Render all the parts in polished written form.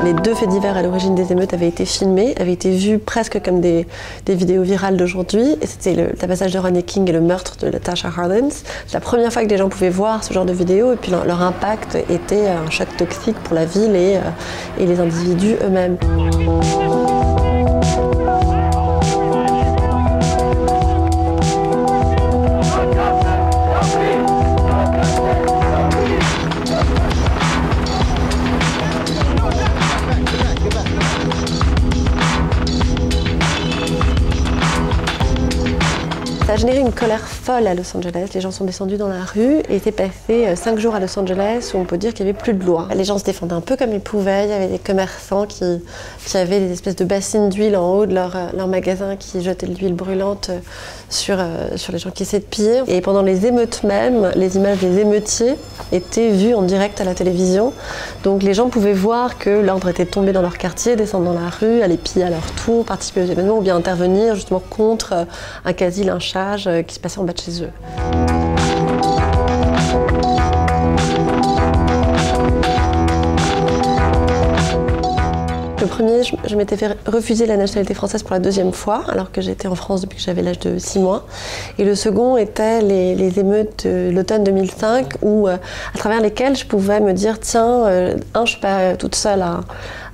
Les deux faits divers à l'origine des émeutes avaient été filmés, avaient été vus presque comme des vidéos virales d'aujourd'hui. Et c'était le tabassage de Rodney King et le meurtre de Tasha Harlins. C'est la première fois que les gens pouvaient voir ce genre de vidéos et puis leur impact était un choc toxique pour la ville et les individus eux-mêmes. Ça a généré une colère folle à Los Angeles. Les gens sont descendus dans la rue et étaient passés 5 jours à Los Angeles où on peut dire qu'il n'y avait plus de loi. Les gens se défendaient un peu comme ils pouvaient. Il y avait des commerçants qui avaient des espèces de bassines d'huile en haut de leur magasin qui jetaient de l'huile brûlante sur les gens qui essaient de piller. Et pendant les émeutes même, les images des émeutiers étaient vues en direct à la télévision. Donc les gens pouvaient voir que l'ordre était tombé dans leur quartier, descendre dans la rue, aller piller à leur tour, participer aux événements ou bien intervenir justement contre un quasi-lynchage qui se passait en bas de chez eux. Le premier, je m'étais fait refuser la nationalité française pour la deuxième fois, alors que j'étais en France depuis que j'avais l'âge de 6 mois. Et le second était les émeutes de l'automne 2005, où, à travers lesquelles je pouvais me dire, tiens, je ne suis pas toute seule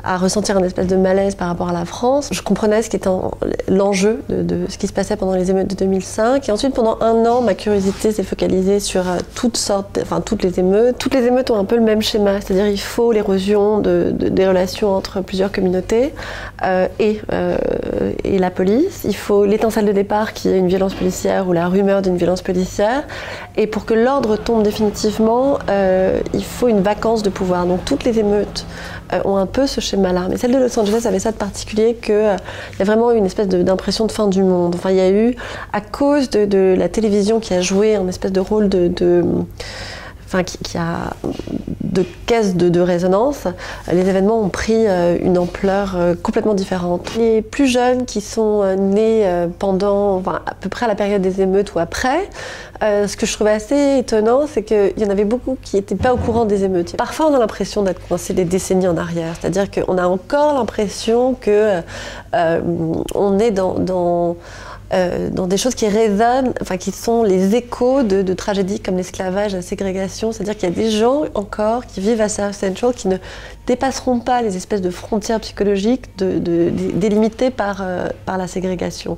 à ressentir un espèce de malaise par rapport à la France. Je comprenais ce qui était l'enjeu de ce qui se passait pendant les émeutes de 2005. Et ensuite, pendant un an, ma curiosité s'est focalisée sur toutes les émeutes. Toutes les émeutes ont un peu le même schéma, c'est-à-dire il faut l'érosion des relations entre plusieurs communautés et la police. Il faut l'étincelle de départ qui est une violence policière ou la rumeur d'une violence policière. Et pour que l'ordre tombe définitivement, il faut une vacance de pouvoir. Donc toutes les émeutes ont un peu ce schéma-là. Mais celle de Los Angeles avait ça de particulier qu'il y a vraiment eu une espèce d'impression de fin du monde. Enfin, il y a eu, à cause de la télévision qui a joué un espèce de rôle qui a de caisse de résonance, les événements ont pris une ampleur complètement différente. Les plus jeunes qui sont nés pendant, à peu près à la période des émeutes ou après, ce que je trouvais assez étonnant, c'est qu'il y en avait beaucoup qui n'étaient pas au courant des émeutes. Parfois, on a l'impression d'être coincé des décennies en arrière, c'est-à-dire qu'on a encore l'impression que on est dans des choses qui résonnent, qui sont les échos de tragédies comme l'esclavage, la ségrégation. C'est-à-dire qu'il y a des gens encore qui vivent à South Central qui ne dépasseront pas les espèces de frontières psychologiques délimitées par la ségrégation.